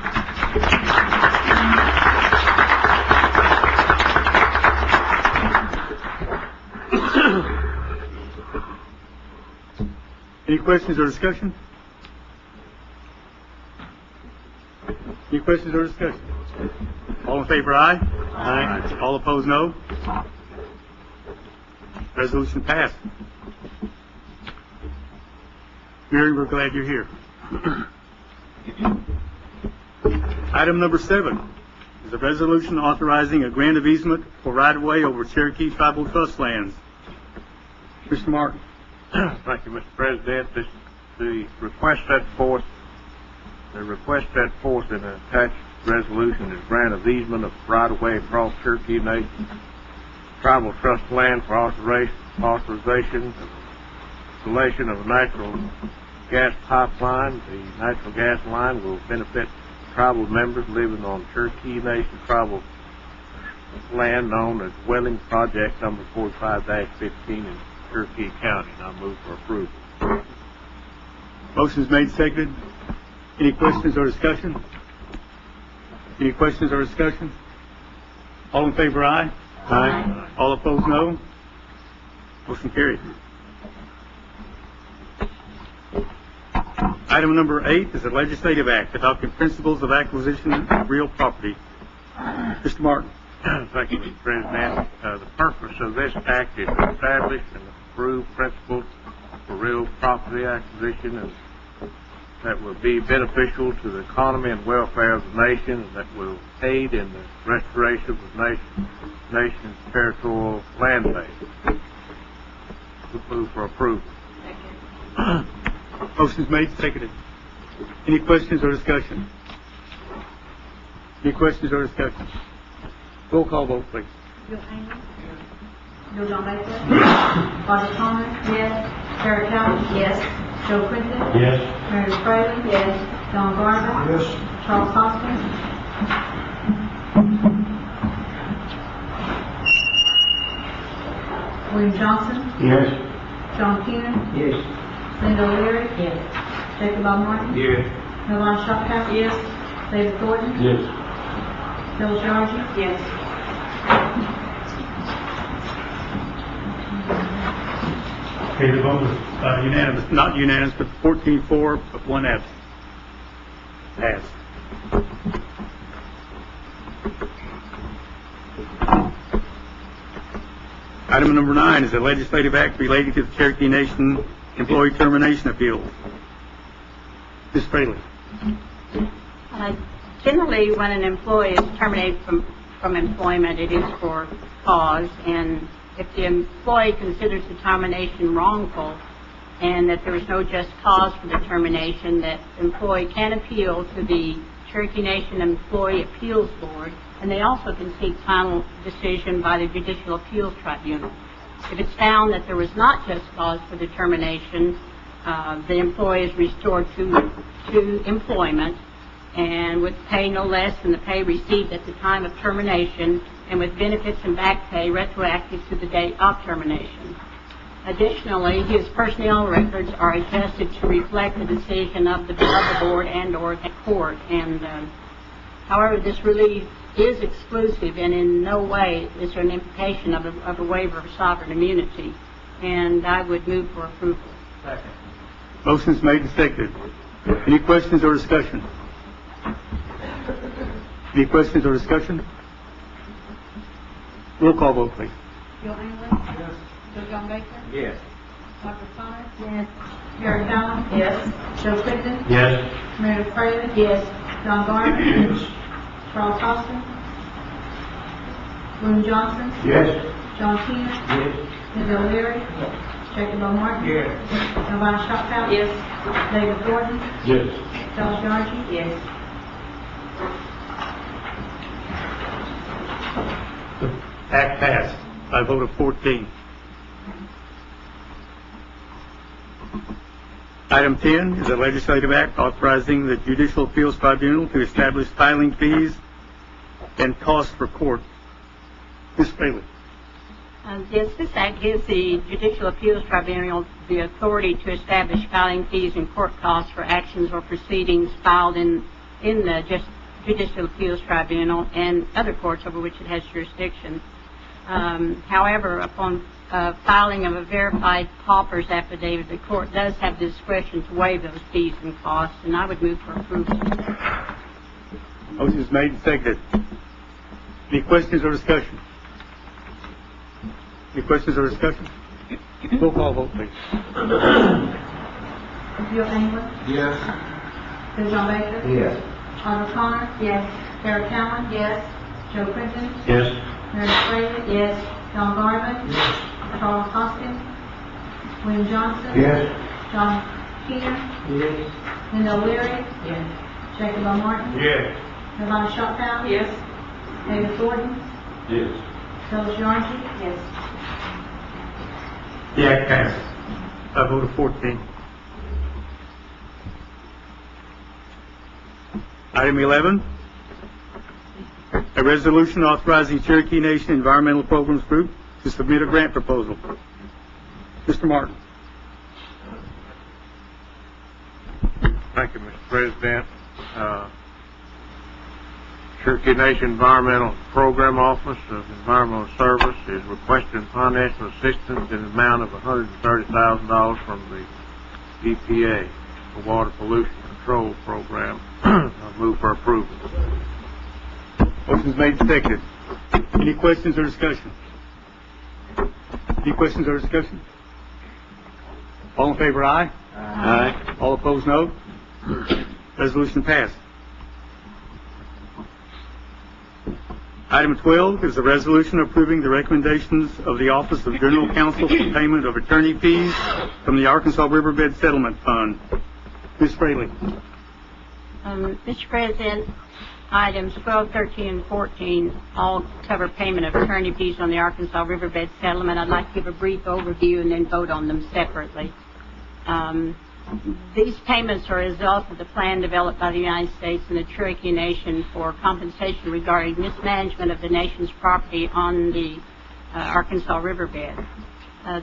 Any questions or discussion? Any questions or discussion? All in favor, aye? Aye. All opposed, no? Resolution passed. Mary, we're glad you're here. Item number 7 is a resolution authorizing a grant of easement for right-of-way over Cherokee Tribal Trust lands. Mr. Martin. Thank you, Mr. President. The request set forth in the attached resolution is grant of easement of right-of-way across Cherokee Nation Tribal Trust land for authorization of installation of a natural gas pipeline. The natural gas line will benefit tribal members living on Cherokee Nation Tribal land known as Welling Project number 45-15 in Cherokee County. And I move for approval. Motion is made, seconded. Any questions or discussion? Any questions or discussion? All in favor, aye. Aye. All opposed, no. Motion carried. Item number 8 is a legislative act adopting principles of acquisition of real property. Mr. Martin. Thank you, Mr. President. The purpose of this act is to establish and approve principles for real property acquisition and that will be beneficial to the economy and welfare of the nation and that will aid in the restoration of the nation's territorial land base. Move for approval. Motion is made, seconded. Any questions or discussion? Any questions or discussion? Roll call vote, please. Bill Haynes? Bill John Baker? Yes. Roger Thomas? Yes. Terry Callis? Yes. Joe Quinton? Yes. Mary Fraley? Yes. John Garner? Yes. Charles Hoskins? William Johnson? Yes. John Keenan? Yes. Linda O'Leary? Yes. Jacob Bob Martin? Yes. Milton Shophouse? Yes. David Thornton? Yes. Bill Georgie? Yes. Okay, the vote was unanimous, not unanimous, but 14-4, but 1 absent. Passed. Item number 9 is a legislative act relating to the Cherokee Nation employee termination appeal. Ms. Fraley. Generally, when an employee is terminated from employment, it is for cause, and if the employee considers the termination wrongful and that there is no just cause for the termination, that the employee can appeal to the Cherokee Nation Employee Appeals Board, and they also can seek final decision by the Judicial Appeals Tribunal. If it's found that there was not just cause for the termination, the employee is restored to employment and with pay no less than the pay received at the time of termination and with benefits and back pay retroactive to the date of termination. Additionally, his personnel records are adjusted to reflect the decision of the board and or the court. And however, this relief is exclusive and in no way is there an implication of a waiver of sovereign immunity. And I would move for approval. Second. Motion is made and seconded. Any questions or discussion? Any questions or discussion? Roll call vote, please. Bill Haynes? Yes. Bill John Baker? Yes. Roger Thomas? Yes. Terry Callis? Yes. Joe Quinton? Yes. Mary Fraley? Yes. John Garner? Yes. Charles Hoskins? William Johnson? Yes. John Keenan? Yes. Linda O'Leary? Yes. Jacob Bob Martin? Yes. Milton Shophouse? Yes. David Thornton? Yes. Charles Georgie? Yes. Act passed by a vote of 14. Item 10 is a legislative act authorizing the Judicial Appeals Tribunal to establish filing fees and costs for court. Ms. Fraley. Yes, this act gives the Judicial Appeals Tribunal the authority to establish filing fees and court costs for actions or proceedings filed in the Judicial Appeals Tribunal and other courts over which it has jurisdiction. However, upon filing of a verified pauper's affidavit, the court does have the discretion to waive those fees and costs, and I would move for approval. Motion is made and seconded. Any questions or discussion? Any questions or discussion? Roll call vote, please. Bill England, Yes. Bill John Baker, Yes. Audra Connor, Yes. Sarah Callan, Yes. Joe Quinton, Yes. Meredith Fraley, Yes. John Garvin, Charles Hoskins, William Johnson, Yes. John Keener, Yes. Linda O'Leary, Yes. Jacob L. Martin, Yes. Yolanda Shottown, Yes. David Gordon, Yes. Phyllis Yarnchy, Yes. The act passes by a vote of 14. Item 11, a resolution authorizing Cherokee Nation Environmental Programs Group to submit a grant proposal. Mr. Martin. Thank you, Mr. President. Cherokee Nation Environmental Program Office of Environmental Service is requesting financial assistance in the amount of $130,000 from the EPA for Water Pollution Control Program. I move for approval. Motion's made and seconded. Any questions or discussion? Any questions or discussion? All in favor, aye. Aye. All opposed, no. Resolution passed. Item 12 is a resolution approving the recommendations of the Office of General Counsel for payment of attorney fees from the Arkansas Riverbed Settlement Fund. Ms. Fraley. Mr. President, items 12, 13, and 14 all cover payment of attorney fees on the Arkansas Riverbed Settlement. I'd like to give a brief overview and then vote on them separately. These payments are a result of the plan developed by the United States and the Cherokee Nation for compensation regarding mismanagement of the nation's property on the Arkansas Riverbed.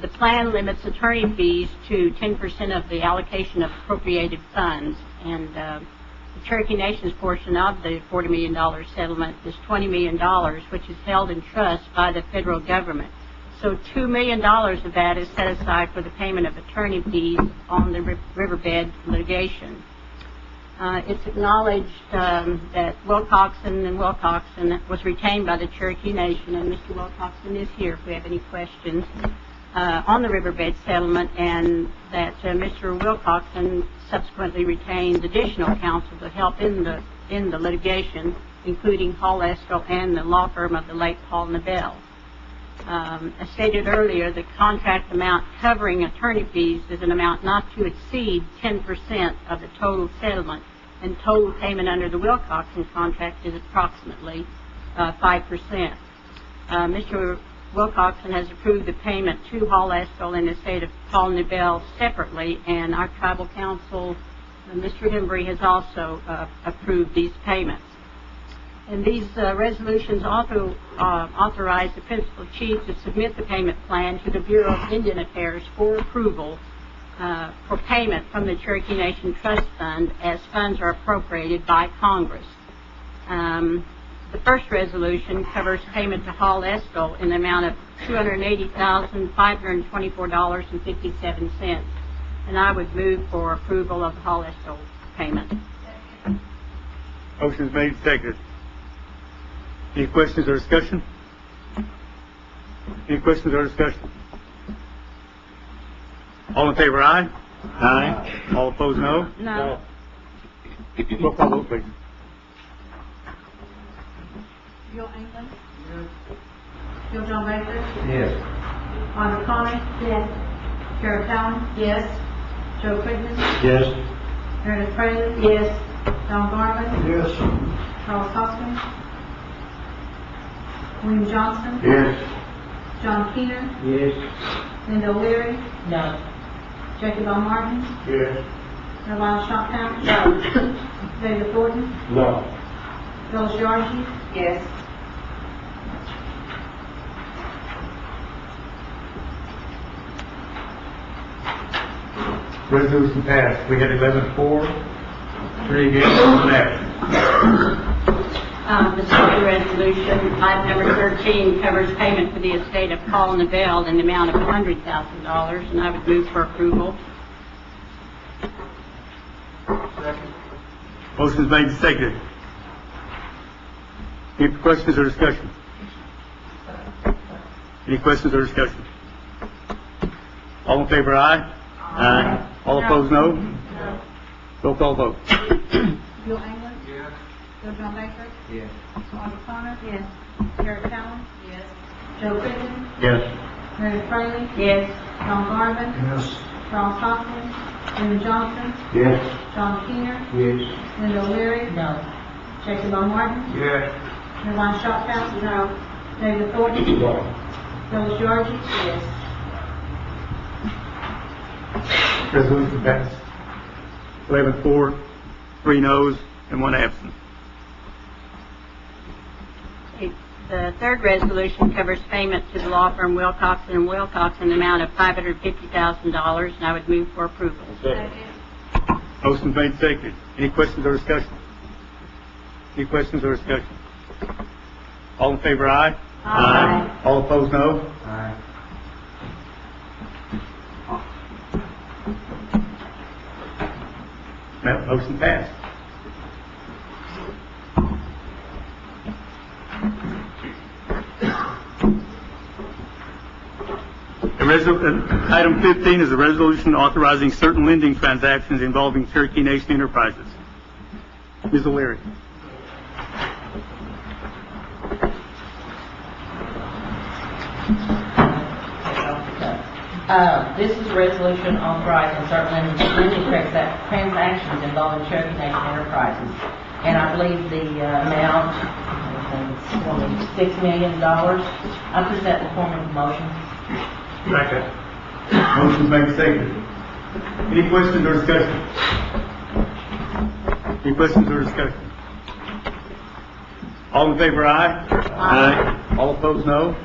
The plan limits attorney fees to 10% of the allocation of appropriated funds, and the Cherokee Nation's portion of the $40 million settlement is $20 million, which is held in trust by the federal government. So $2 million of that is set aside for the payment of attorney fees on the riverbed litigation. It's acknowledged that Wilcoxon and Wilcoxon was retained by the Cherokee Nation, and Mr. Wilcoxon is here if we have any questions on the riverbed settlement, and that Mr. Wilcoxon subsequently retained additional counsel to help in the litigation, including Hall Eskel and the law firm of the late Paul Nabel. As stated earlier, the contract amount covering attorney fees is an amount not to exceed 10% of the total settlement, and total payment under the Wilcoxon contract is approximately 5%. Mr. Wilcoxon has approved the payment to Hall Eskel and the state of Paul Nabel separately, and our tribal council, Mr. Hembry, has also approved these payments. And these resolutions also authorize the principal chief to submit the payment plan to the Bureau of Indian Affairs for approval for payment from the Cherokee Nation Trust Fund as funds are appropriated by Congress. The first resolution covers payment to Hall Eskel in the amount of $280,524.57, and I would move for approval of the Hall Eskel payment. Motion is made and seconded. Any questions or discussion? Any questions or discussion? All in favor, aye. Aye. All opposed, no. No. Roll call vote, please. Bill England, Bill John Baker, Yes. Audra Connor, Yes. Sarah Callan, Yes. Joe Quinton, Yes. Meredith Fraley, Yes. John Garvin, Yes. Charles Hoskins, William Johnson, Yes. John Keener, Yes. Linda O'Leary, No. Jacob L. Martin, Yes. Yolanda Shottown, David Gordon, No. Phyllis Yarnchy, Yes. Resolution passed. We had 11-4, 3 against, 1 absent. The second resolution, item number 13, covers payment for the estate of Paul Nabel in the amount of $100,000, and I would move for approval. Motion is made and seconded. Any questions or discussion? Any questions or discussion? All in favor, aye. Aye. All opposed, no. Roll call vote. Bill England? Yes. Bill John Baker? Yes. Wanda Connor? Yes. Carol Allen? Yes. Joe Crittenden? Yes. Mary Fraley? Yes. John Garvin? Yes. Charles Hopkins? Raymond Johnson? Yes. John Keener? Yes. Linda O'Leary? No. Jacob L. Martin? Yes. Caroline Shophouse? No. David Thornton? Phyllis Georgie? Yes. Resolution passed. 11-4, 3 noes, and 1 absent. The third resolution covers payment to the law firm Wilcox and Wilcox in the amount of $550,000, and I would move for approval. Motion made, seconded. Any questions or discussion? Any questions or discussion? All in favor, aye? Aye. All opposed, no? Aye. That motion passed. Item 15 is a resolution authorizing certain lending transactions involving Cherokee Nation Enterprises. Ms. O'Leary. This is a resolution authorizing certain lending transactions involving Cherokee Nation Enterprises. And I believe the amount is only $6 million. I present the form of motion. Second. Motion made, seconded. Any questions or discussion? Any questions or discussion? All in favor, aye? Aye. All opposed, no?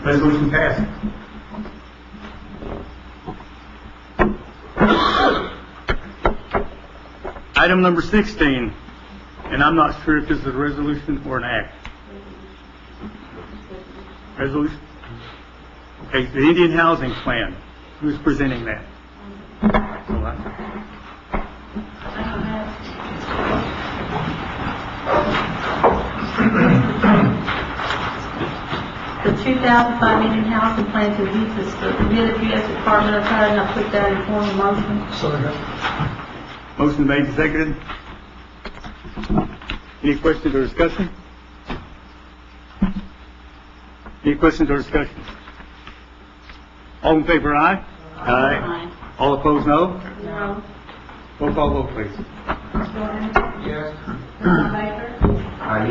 Resolution passed. Item number 16, and I'm not sure if this is a resolution or an act. Resolution? Okay, the Indian Housing Plan. Who's presenting that? The 2005 Indian Housing Plan to the U.S. Department of HUD, and I put that in form of motion. Motion made and seconded. Any questions or discussion? Any questions or discussion? All in favor, aye? Aye. All opposed, no? No. Roll call vote, please. Bill England? Yes. Bill John Baker?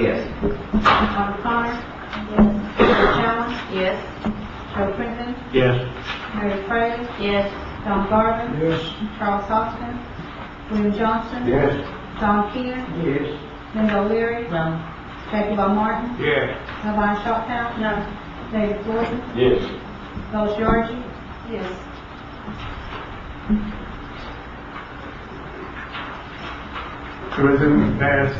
Yes. Wanda Connor? Yes. Carol Allen? Yes. Joe Crittenden? Yes. Mary Fraley? Yes. John Garvin? Yes. Charles Hopkins? William Johnson? Yes. John Keener? Yes. Linda O'Leary? No. Jacob L. Martin? Yes. Caroline Shophouse? No. David Thornton? Yes. Phyllis Georgie? Yes. The resolution passed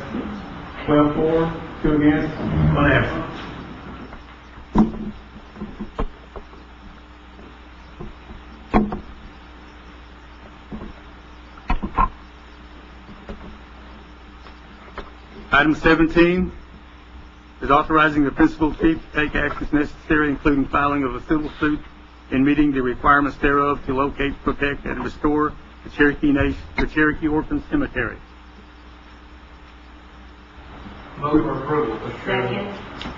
12-4, 2 against, 1 absent. Item 17 is authorizing the principal chief to take actions necessary, including filing of a civil suit and meeting the requirements thereof to locate, protect, and restore the Cherokee Orphan Cemetery. Move for approval, Mr. Chairman. Second.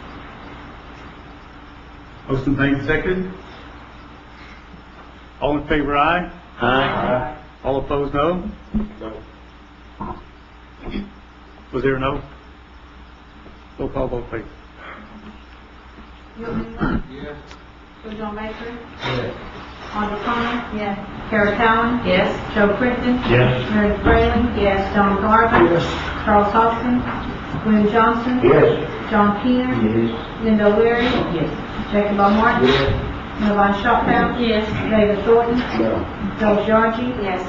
Motion made and seconded. All in favor, aye? Aye. All opposed, no? Was there a no? Roll call vote, please. Bill England? Yes. Bill John Baker? Yes. Wanda Connor? Yes. Carol Allen? Yes. Joe Crittenden? Yes. Mary Fraley? Yes. John Garvin? Yes. Charles Hopkins? William Johnson? Yes. John Keener? Yes. Linda O'Leary? Yes. Jacob L. Martin? Yes. Caroline Shophouse? Yes. David Thornton? No. Phyllis Georgie? Yes.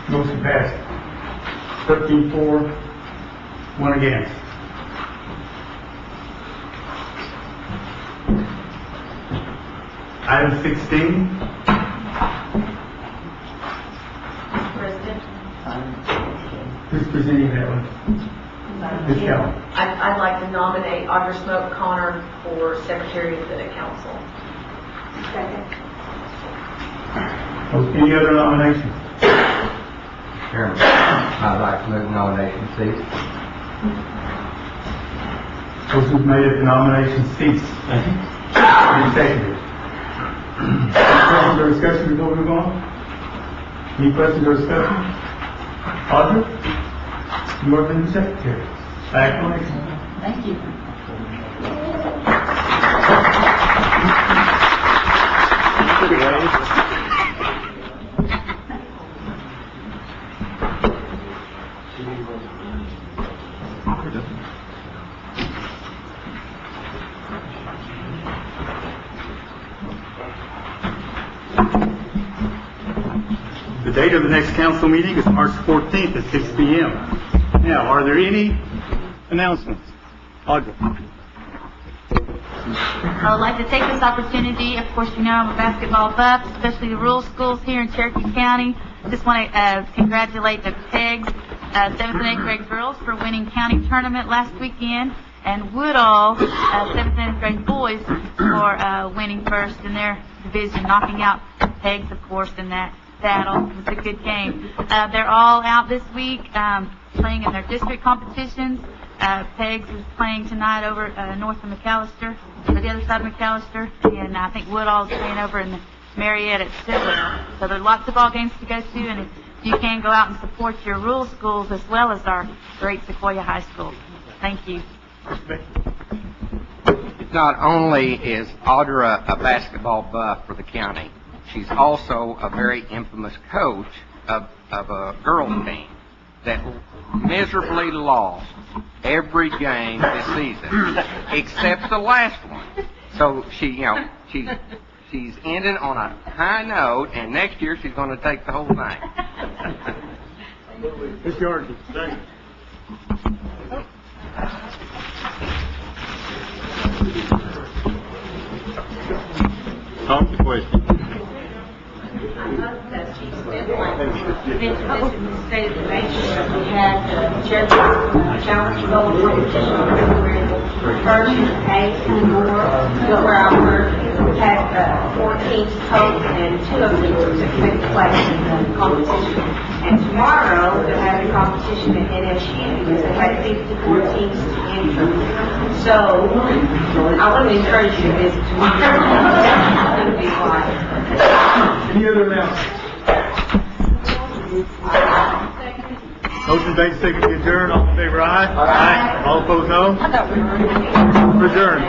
Motion passed. 13-4, 1 against. Item 16. President? Who's presenting that one? Ms. Callen. I'd like to nominate Audra Smoke Connor for Secretary of the Council. Second. Any other nominations? Chairman, I'd like to move nomination cease. Motion's made that the nominations cease. Any seconded? Any questions or discussion before we move on? Any questions or discussion? Audrey? You are the secretary. Acclamation. Thank you. The date of the next council meeting is March 14th at 6 p.m. Now, are there any announcements? Audrey? I would like to take this opportunity, of course you know I'm a basketball buff, especially the rural schools here in Cherokee County. Just want to congratulate the PEGS 7th and 8th grade girls for winning county tournament last weekend, and Woodall 7th and 8th grade boys for winning first in their division, knocking out PEGS, of course, in that battle. It was a good game. They're all out this week playing in their district competitions. PEGS is playing tonight over north of McAllister, or the other side of McAllister, and I think Woodall is playing over in the Marietta at Stillwell. So there are lots of ball games to go to, and if you can go out and support your rural schools as well as our great Sequoia High School. Thank you. Not only is Audra a basketball buff for the county, she's also a very infamous coach of a girls team that miserably lost every game this season, except the last one. So she's ended on a high note, and next year she's going to take the whole thing. Ms. Yorkie. Call the question. State of the nation, we had the Cherokee Challenge Bowling Competition on February 1st in Hayes and Moore, where I worked. We had 4 teams total, and 2 of them took second place in the competition. And tomorrow, they're having a competition at NSU, because they had 54 teams to enter. So, I want to encourage you to visit tomorrow. It's going to be fun. Any other announcements? Motion made, second to adjourn. All in favor, aye. Aye. All opposed, no. Adjourn.